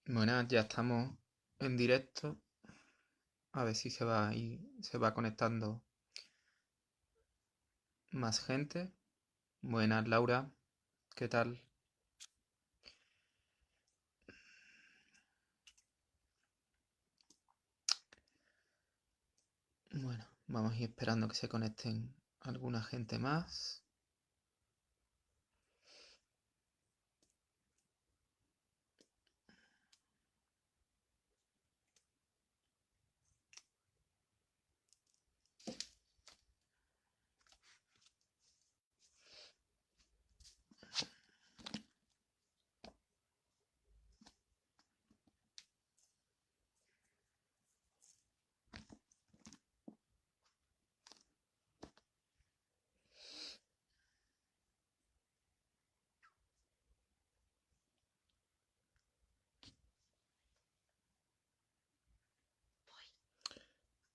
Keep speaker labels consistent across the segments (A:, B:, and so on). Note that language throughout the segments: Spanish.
A: Bueno, ya estamos en directo. A ver si se va conectando más gente. Buenas, Laura. ¿Qué tal? Bueno, vamos a ir esperando que se conecten alguna gente más.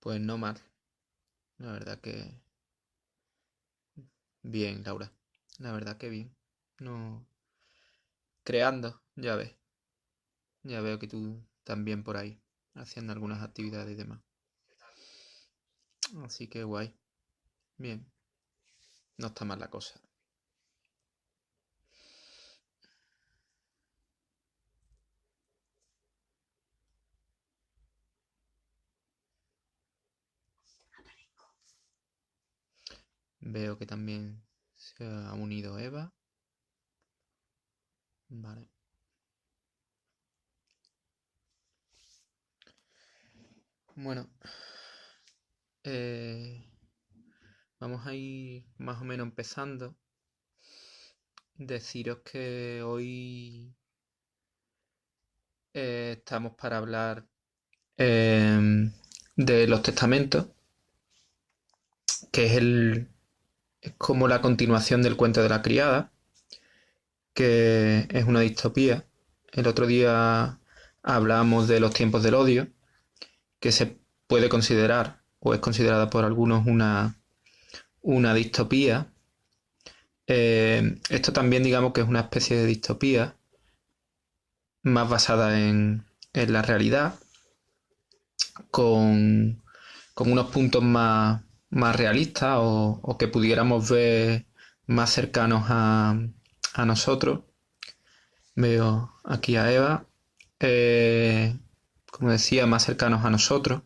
A: Pues no mal. La verdad que bien, Laura. La verdad que bien. No. Creando, ya ves. Ya veo que tú también por ahí, haciendo algunas actividades y demás. Así que guay. Bien. No está mal la cosa. Veo que también se ha unido Eva. Vale. Bueno, eh, vamos a ir más o menos empezando. Deciros que hoy estamos para hablar de los testamentos, que es como la continuación del cuento de la criada, que es una distopía. El otro día hablamos de los tiempos del odio, que se puede considerar o es considerada por algunos una distopía. Esto también digamos que es una especie de distopía más basada en la realidad, con, con unos puntos más realistas o que pudiéramos ver más cercanos a nosotros. Veo aquí a Eva, como decía, más cercanos a nosotros.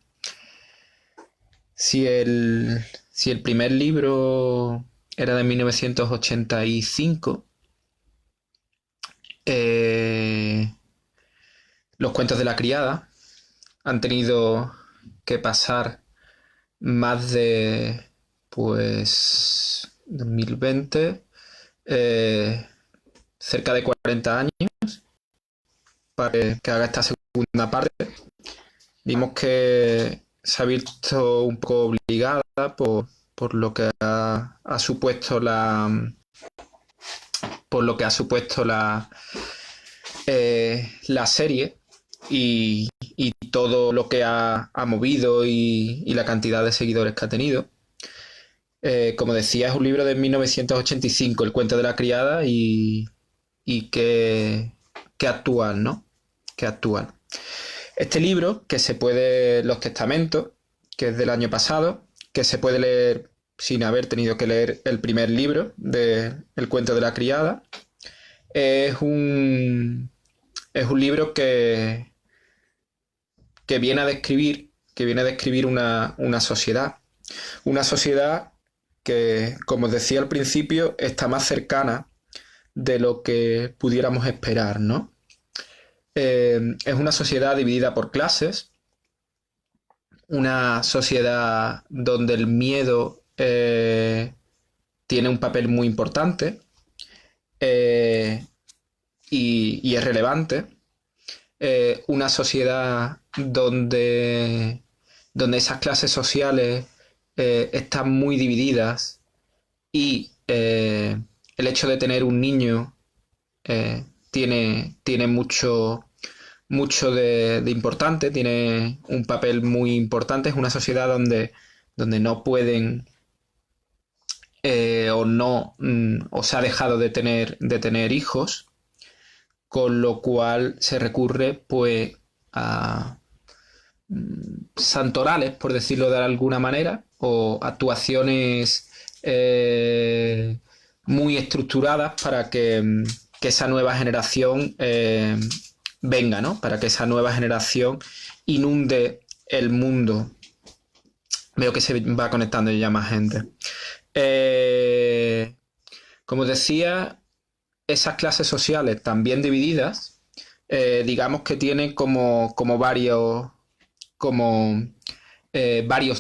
A: Si el, si el primer libro era de 1985, eh, los cuentos de la criada han tenido que pasar más de, pues, 2020, cerca de 40 años para que haga esta segunda parte. Digamos que se ha visto un poco obligada por lo que ha supuesto por lo que ha supuesto la serie y todo lo que ha movido y la cantidad de seguidores que ha tenido. Como decía, es un libro de 1985, El cuento de la criada, y que actual, ¿no? Que actual. Este libro, que se puede, Los Testamentos, que es del año pasado, que se puede leer sin haber tenido que leer el primer libro de El cuento de la criada, es es un libro que viene a describir una sociedad que, como os decía al principio, está más cercana de lo que pudiéramos esperar, ¿no? Es una sociedad dividida por clases, una sociedad donde el miedo tiene un papel muy importante eh, y es relevante. Una sociedad donde esas clases sociales están muy divididas y el hecho de tener un niño tiene mucho de importante, tiene un papel muy importante. Es una sociedad donde no pueden o no o se ha dejado de tener hijos con lo cual se recurre pues a santorales, por decirlo de alguna manera, o actuaciones muy estructuradas para que esa nueva generación venga, ¿no? Para que esa nueva generación inunde el mundo. Veo que se va conectando ya más gente. Como decía, esas clases sociales también divididas, digamos que tienen como varios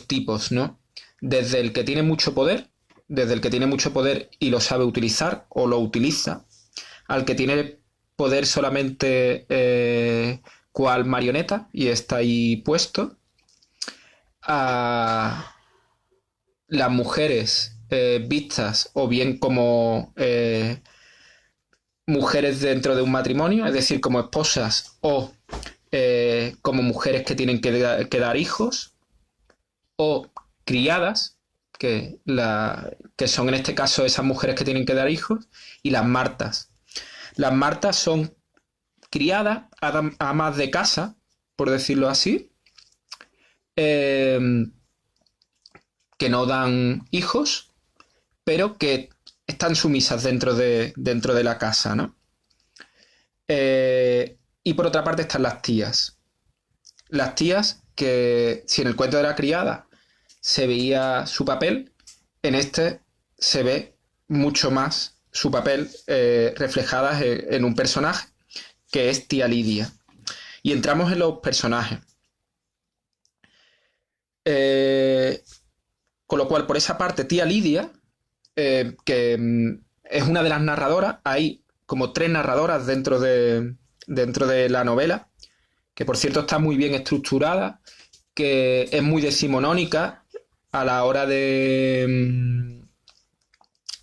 A: tipos, ¿no? Desde el que tiene mucho poder, y lo sabe utilizar o lo utiliza, al que tiene poder solamente cual marioneta y está ahí puesto, a las mujeres vistas o bien como mujeres dentro de un matrimonio, es decir, como esposas o como mujeres que tienen que dar hijos, o criadas, que son en este caso esas mujeres que tienen que dar hijos, y las martas. Las martas son criadas, amas de casa, por decirlo así, eh, que no dan hijos, pero que están sumisas dentro de la casa, ¿no? Y por otra parte están las tías. Las tías que, si en el cuento de la criada se veía su papel, en este se ve mucho más su papel reflejada en un personaje que es tía Lidia. Y entramos en los personajes. Con lo cual, por esa parte, tía Lidia, que es una de las narradoras, hay como 3 narradoras dentro de la novela, que por cierto está muy bien estructurada, que es muy decimonónica a la hora de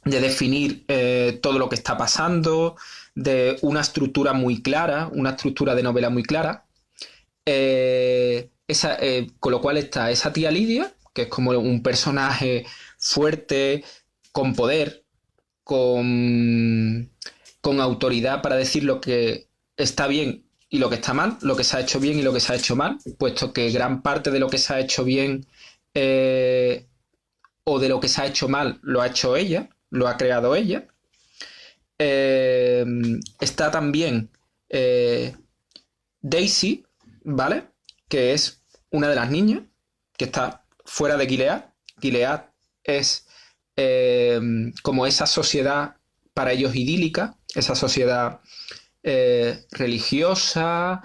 A: definir todo lo que está pasando, de una estructura muy clara, una estructura de novela muy clara. Con lo cual está esa tía Lidia, que es como un personaje fuerte, con poder, con autoridad para decir lo que está bien y lo que está mal, lo que se ha hecho bien y lo que se ha hecho mal, puesto que gran parte de lo que se ha hecho bien o de lo que se ha hecho mal lo ha hecho ella, lo ha creado ella. Está también Daisy, ¿vale? Que es una de las niñas que está fuera de Gilead. Gilead es como esa sociedad para ellos idílica, esa sociedad religiosa,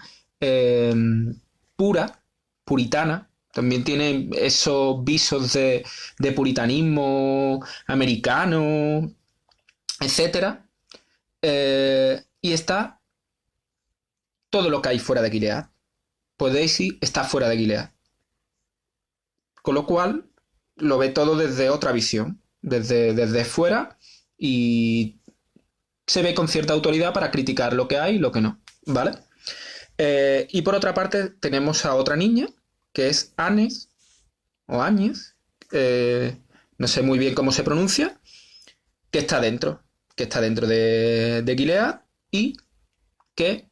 A: pura, puritana. También tiene esos visos de puritanismo americano, etcétera. Y está todo lo que hay fuera de Gilead. Pues Daisy está fuera de Gilead. Con lo cual lo ve todo desde otra visión, desde fuera, y se ve con cierta autoridad para criticar lo que hay y lo que no, ¿vale? Y por otra parte tenemos a otra niña, que es Anes, o Áñez, no sé muy bien cómo se pronuncia, que está dentro de Gilead y que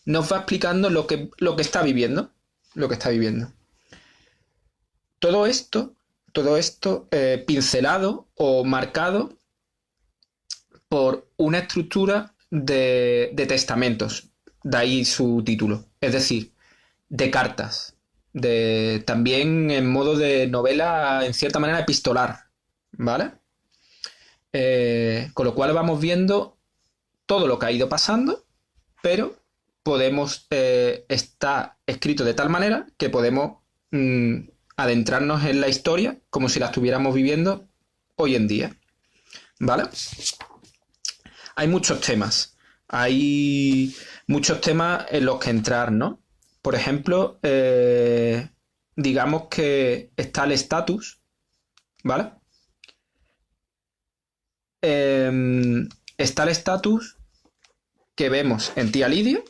A: nos va explicando lo que está viviendo, Todo esto pincelado o marcado por una estructura de testamentos, de ahí su título, es decir, de cartas, también en modo de novela, en cierta manera epistolar, ¿vale? Con lo cual vamos viendo todo lo que ha ido pasando, pero está escrito de tal manera que podemos adentrarnos en la historia como si la estuviéramos viviendo hoy en día, ¿vale? Hay muchos temas en los que entrar, ¿no? Por ejemplo, digamos que está el estatus, ¿vale? Está el estatus que vemos en tía Lidia.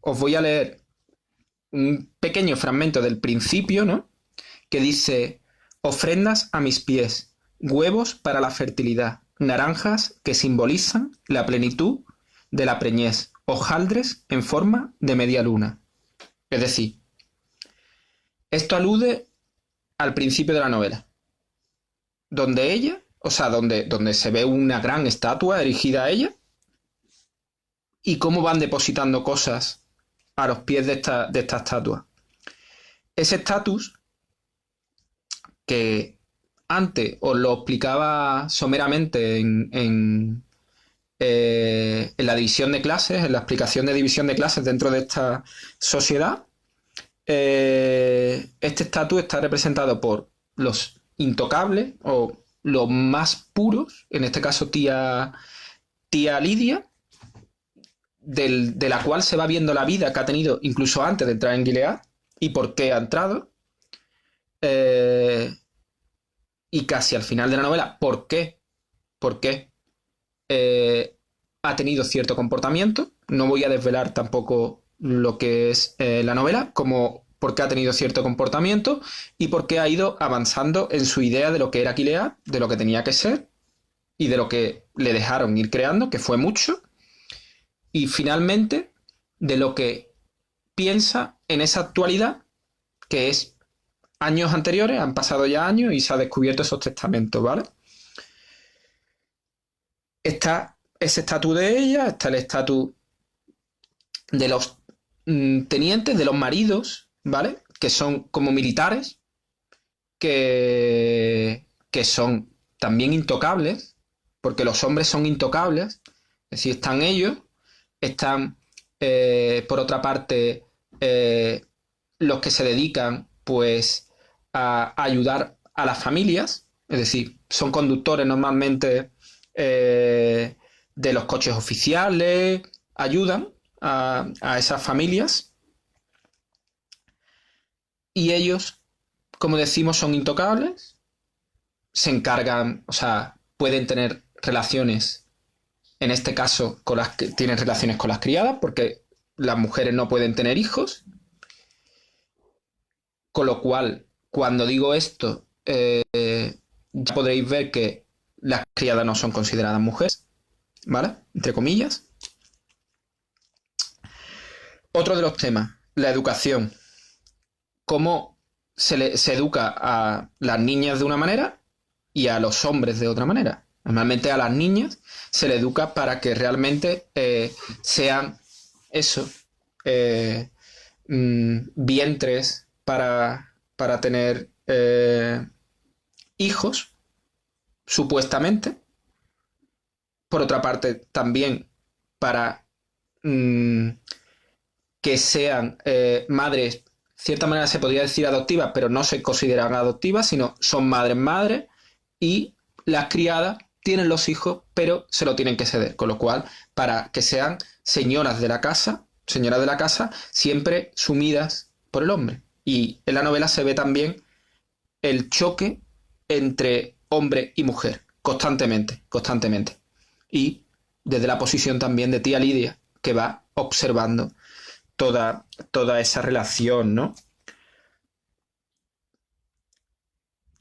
A: Os voy a leer un pequeño fragmento del principio, ¿no? Que dice: ofrendas a mis pies, huevos para la fertilidad, naranjas que simbolizan la plenitud de la preñez, hojaldres en forma de media luna. Es decir, esto alude al principio de la novela, donde ella, o sea, donde se ve una gran estatua erigida a ella, y cómo van depositando cosas a los pies de esta estatua. Ese estatus, que antes os lo explicaba someramente en la división de clases, en la explicación de división de clases dentro de esta sociedad, este estatus está representado por los intocables o los más puros, en este caso tía Lidia, de la cual se va viendo la vida que ha tenido incluso antes de entrar en Gilead y por qué ha entrado. Y casi al final de la novela, ¿por qué? ¿Por qué? Ha tenido cierto comportamiento. No voy a desvelar tampoco lo que es la novela, como por qué ha tenido cierto comportamiento y por qué ha ido avanzando en su idea de lo que era Gilead, de lo que tenía que ser y de lo que le dejaron ir creando, que fue mucho, y finalmente de lo que piensa en esa actualidad, que es años anteriores, han pasado ya años y se ha descubierto esos testamentos, ¿vale? Está ese estatus de ella, está el estatus de los tenientes, de los maridos, ¿vale? Que son como militares, que son también intocables, porque los hombres son intocables, es decir, están ellos, están por otra parte los que se dedican pues a ayudar a las familias, es decir, son conductores normalmente de los coches oficiales, ayudan a esas familias, y ellos, como decimos, son intocables, se encargan, o sea, pueden tener relaciones, en este caso tienen relaciones con las criadas, porque las mujeres no pueden tener hijos, con lo cual, cuando digo esto, ya podréis ver que las criadas no son consideradas mujeres, ¿vale? Entre comillas. Otro de los temas, la educación. Cómo se educa a las niñas de una manera y a los hombres de otra manera. Normalmente a las niñas se les educa para que realmente sean eso, vientres para tener hijos, supuestamente. Por otra parte, también para que sean madres, de cierta manera se podría decir adoptivas, pero no se consideran adoptivas, sino son madres, y las criadas tienen los hijos, pero se lo tienen que ceder. Con lo cual, para que sean señoras de la casa, siempre sumidas por el hombre. Y en la novela se ve también el choque entre hombre y mujer, constantemente. Y desde la posición también de tía Lidia, que va observando toda esa relación, ¿no?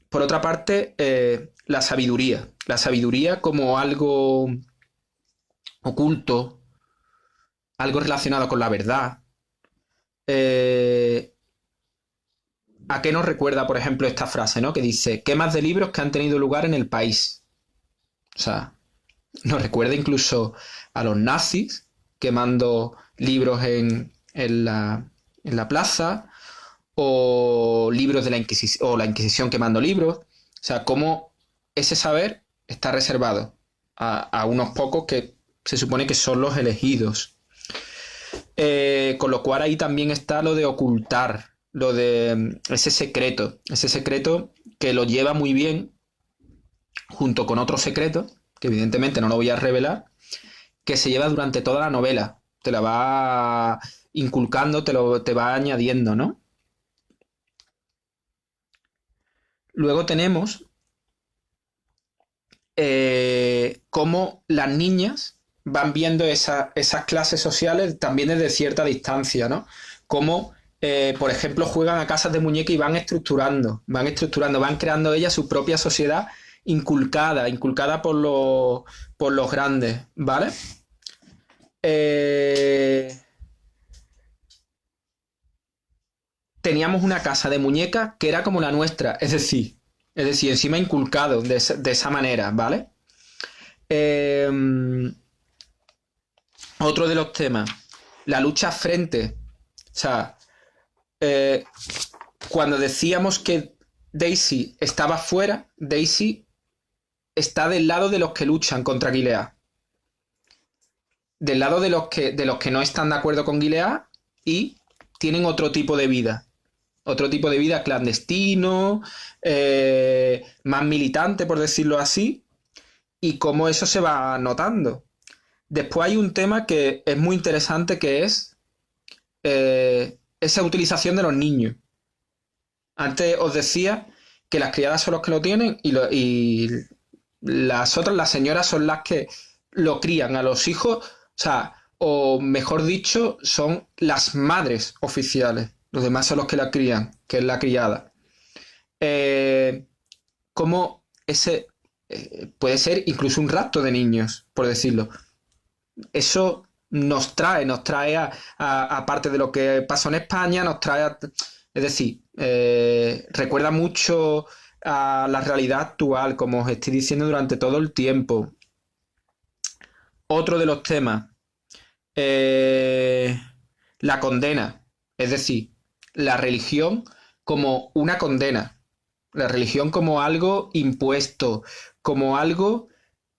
A: Por otra parte, la sabiduría como algo oculto, algo relacionado con la verdad. ¿A qué nos recuerda, por ejemplo, esta frase, ¿no? Que dice, quemas de libros que han tenido lugar en el país. O sea, nos recuerda incluso a los nazis quemando libros en la plaza, o libros de la Inquisición, o la Inquisición quemando libros. O sea, cómo ese saber está reservado a unos pocos que se supone que son los elegidos. Con lo cual ahí también está lo de ocultar, lo de ese secreto que lo lleva muy bien junto con otro secreto, que evidentemente no lo voy a revelar, que se lleva durante toda la novela. Te la va inculcando, te va añadiendo, ¿no? Luego tenemos cómo las niñas van viendo esas clases sociales también desde cierta distancia, ¿no? Cómo, por ejemplo, juegan a casas de muñeca y van creando ellas su propia sociedad inculcada por los grandes, ¿vale? eh, teníamos una casa de muñecas que era como la nuestra, es decir, encima inculcado de esa manera, ¿vale? Eh, Otro de los temas, la lucha frente. O sea, eh, cuando decíamos que Daisy estaba fuera, Daisy está del lado de los que luchan contra Gilead. Del lado de los que no están de acuerdo con Gilead y tienen otro tipo de vida. Otro tipo de vida clandestino, más militante, por decirlo así, y cómo eso se va notando. Después hay un tema que es muy interesante, que es esa utilización de los niños. Antes os decía que las criadas son los que lo tienen y las otras, las señoras, son las que lo crían a los hijos, o sea, o mejor dicho, son las madres oficiales. Los demás son los que la crían, que es la criada. Eh, Como ese puede ser incluso un rapto de niños, por decirlo. Eso nos trae aparte de lo que pasó en España, es decir, recuerda mucho a la realidad actual, como os estoy diciendo durante todo el tiempo. Otro de los temas, eh, la condena, es decir, la religión como una condena, la religión como algo impuesto, como algo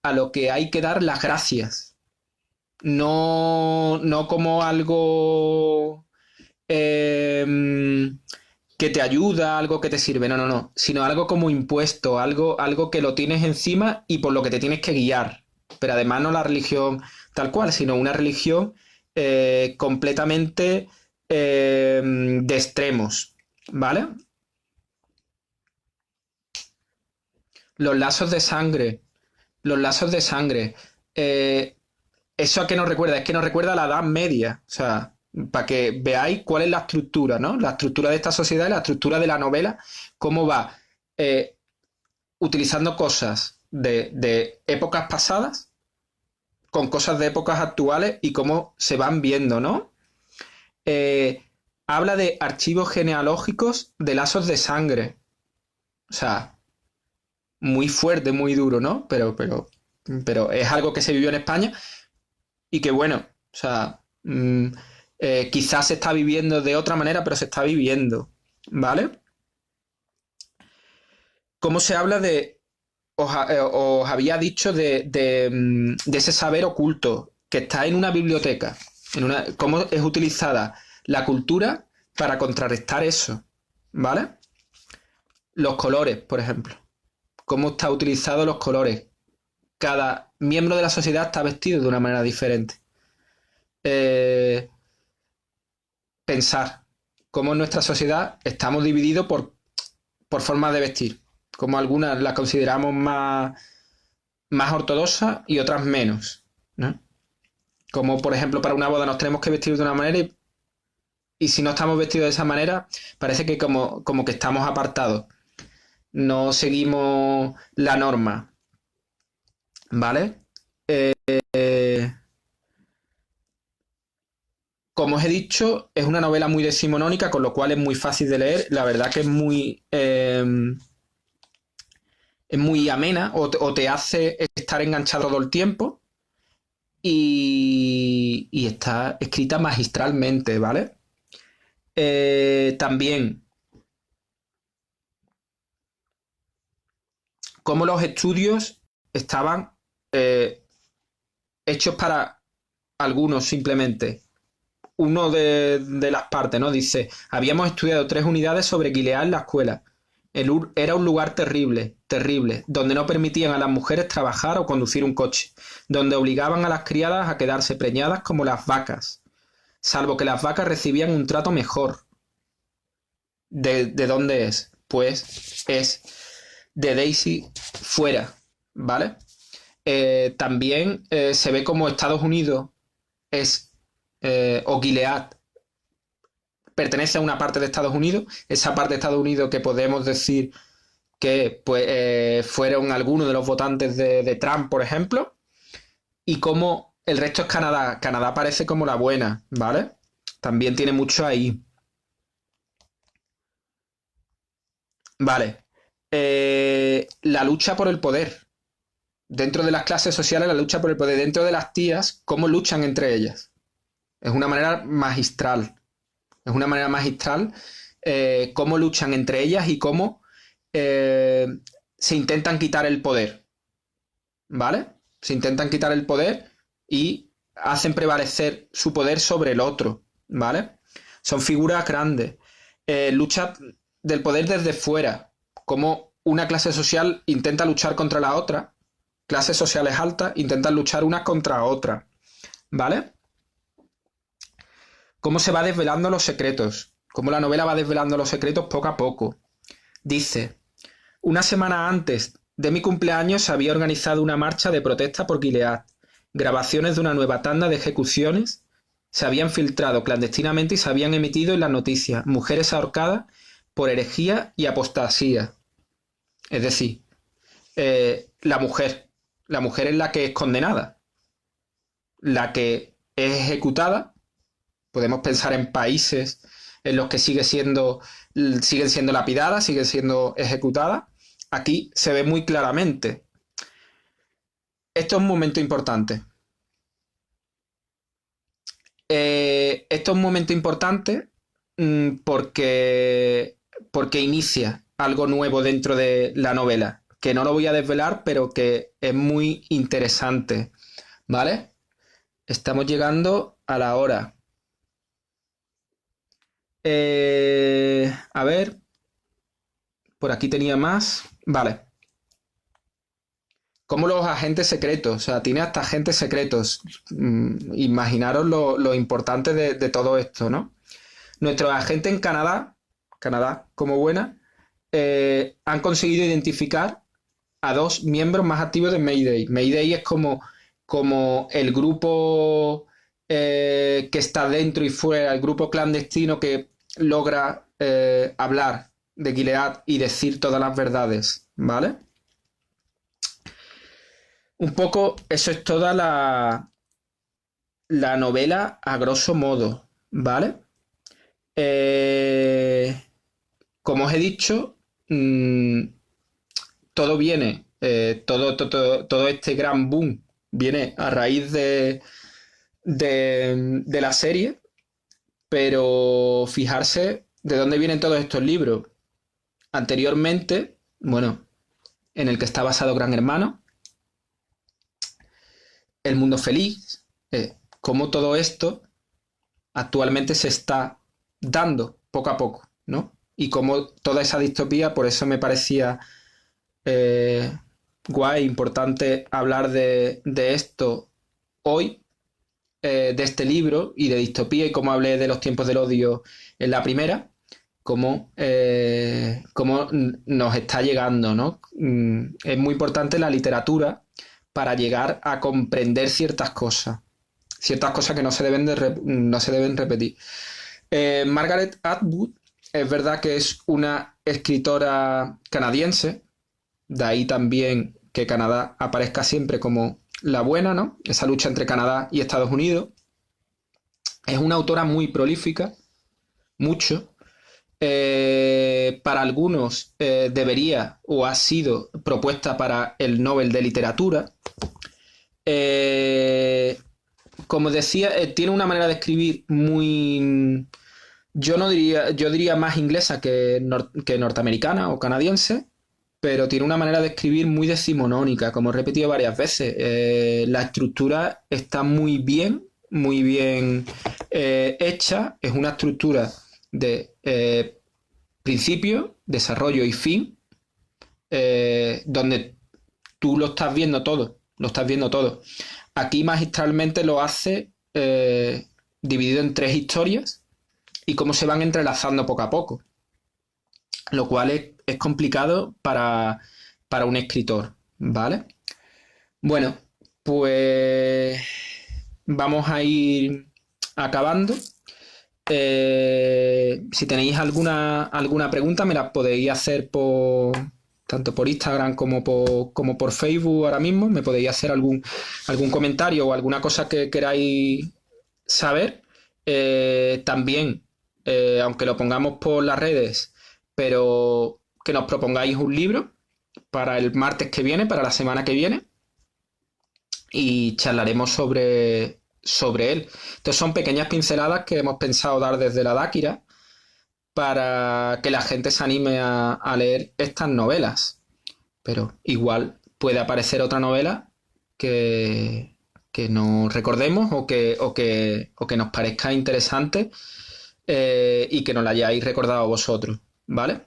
A: a lo que hay que dar las gracias, no como algo que te ayuda, algo que te sirve, no, sino algo como impuesto, algo que lo tienes encima y por lo que te tienes que guiar. Pero además no la religión tal cual, sino una religión completamente de extremos, ¿vale? Los lazos de sangre, los lazos de sangre. eh, ¿Eso a qué nos recuerda? Es que nos recuerda a la Edad Media. O sea, para que veáis cuál es la estructura, ¿no? La estructura de esta sociedad y la estructura de la novela, cómo va eh, utilizando cosas de épocas pasadas con cosas de épocas actuales y cómo se van viendo, ¿no? Eh, Habla de archivos genealógicos de lazos de sangre. O sea, muy fuerte, muy duro, ¿no? Pero es algo que se vivió en España y que bueno, o sea, quizás se está viviendo de otra manera, pero se está viviendo, ¿vale? ¿Cómo se habla de, os había dicho de ese saber oculto que está en una biblioteca, cómo es utilizada la cultura para contrarrestar eso, ¿vale? Los colores, por ejemplo, cómo está utilizado los colores. Cada miembro de la sociedad está vestido de una manera diferente. Eh, Pensar cómo en nuestra sociedad estamos divididos por formas de vestir, como algunas las consideramos más ortodoxas y otras menos, ¿no? Como por ejemplo para una boda nos tenemos que vestir de una manera y si no estamos vestidos de esa manera parece que como que estamos apartados, no seguimos la norma, ¿vale? Como os he dicho, es una novela muy decimonónica, con lo cual es muy fácil de leer. La verdad que es muy amena o te hace estar enganchado todo el tiempo y está escrita magistralmente, ¿vale? También, como los estudios estaban eh, hechos para algunos simplemente. Uno de las partes, ¿no? Dice, habíamos estudiado 3 unidades sobre Gilead en la escuela. Era un lugar terrible, terrible, donde no permitían a las mujeres trabajar o conducir un coche, donde obligaban a las criadas a quedarse preñadas como las vacas, salvo que las vacas recibían un trato mejor. ¿De dónde es? Pues es de Daisy fuera, ¿vale? También se ve como Estados Unidos es, o Gilead pertenece a una parte de Estados Unidos, esa parte de Estados Unidos que podemos decir que pues, fueron algunos de los votantes de Trump, por ejemplo, y cómo El resto es Canadá. Canadá parece como la buena, ¿vale? También tiene mucho ahí. Vale. La lucha por el poder. Dentro de las clases sociales, la lucha por el poder. Dentro de las tías, cómo luchan entre ellas. Es una manera magistral. Es una manera magistral cómo luchan entre ellas y cómo eh, se intentan quitar el poder. ¿Vale? Se intentan quitar el poder y hacen prevalecer su poder sobre el otro. ¿Vale? Son figuras grandes. Lucha del poder desde fuera. Cómo una clase social intenta luchar contra la otra. Clases sociales altas intentan luchar unas contra otras. ¿Vale? Cómo se va desvelando los secretos, cómo la novela va desvelando los secretos poco a poco. Dice, una semana antes de mi cumpleaños se había organizado una marcha de protesta por Gilead. Grabaciones de una nueva tanda de ejecuciones se habían filtrado clandestinamente y se habían emitido en las noticias. Mujeres ahorcadas por herejía y apostasía. Es decir, la mujer es la que es condenada, la que es ejecutada. Podemos pensar en países en los que siguen siendo lapidadas, siguen siendo ejecutadas. Aquí se ve muy claramente. Esto es un momento importante. Esto es un momento importante porque inicia algo nuevo dentro de la novela, que no lo voy a desvelar, pero que es muy interesante. ¿Vale? Estamos llegando a la hora. A ver, por aquí tenía más. Vale. Como los agentes secretos, o sea, tiene hasta agentes secretos. Imaginaros lo importante de todo esto, ¿no? Nuestros agentes en Canadá como buena, han conseguido identificar a dos miembros más activos de Mayday. Mayday es como el grupo que está dentro y fuera, el grupo clandestino que logra hablar de Gilead y decir todas las verdades, ¿vale? Un poco eso es toda la novela a grosso modo, ¿vale? Como os he dicho, todo viene, todo este gran boom viene a raíz de la serie, pero fijarse de dónde vienen todos estos libros. Anteriormente, bueno, en el que está basado Gran Hermano, El Mundo Feliz, cómo todo esto actualmente se está dando poco a poco, ¿no? Y cómo toda esa distopía, por eso me parecía guay, importante hablar de esto hoy, de este libro y de distopía y cómo hablé de los tiempos del odio en la primera, cómo nos está llegando, ¿no? Es muy importante la literatura para llegar a comprender ciertas cosas que no se deben repetir. Margaret Atwood es verdad que es una escritora canadiense, de ahí también que Canadá aparezca siempre como la buena, ¿no? Esa lucha entre Canadá y Estados Unidos. Es una autora muy prolífica, mucho. Para algunos debería o ha sido propuesta para el Nobel de Literatura. Como decía, tiene una manera de escribir muy... yo diría más inglesa que norteamericana o canadiense, pero tiene una manera de escribir muy decimonónica, como he repetido varias veces. La estructura está muy bien hecha. Es una estructura de principio, desarrollo y fin, donde tú lo estás viendo todo. Aquí magistralmente lo hace dividido en tres historias y cómo se van entrelazando poco a poco, lo cual es complicado para un escritor, ¿vale? Bueno, pues vamos a ir acabando. Si tenéis alguna pregunta me la podéis hacer tanto por Instagram como por Facebook ahora mismo. Me podéis hacer algún comentario o alguna cosa que queráis saber. También, aunque lo pongamos por las redes, pero que nos propongáis un libro para el martes que viene, para la semana que viene, y charlaremos sobre él. Entonces son pequeñas pinceladas que hemos pensado dar desde la Dáquira para que la gente se anime a leer estas novelas. Pero igual puede aparecer otra novela que no recordemos o que nos parezca interesante, y que no la hayáis recordado vosotros, ¿vale?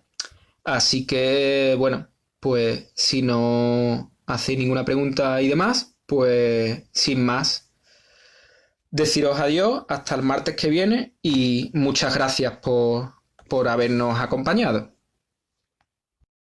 A: Así que, bueno, pues si no hacéis ninguna pregunta y demás, pues sin más, deciros adiós hasta el martes que viene y muchas gracias por habernos acompañado.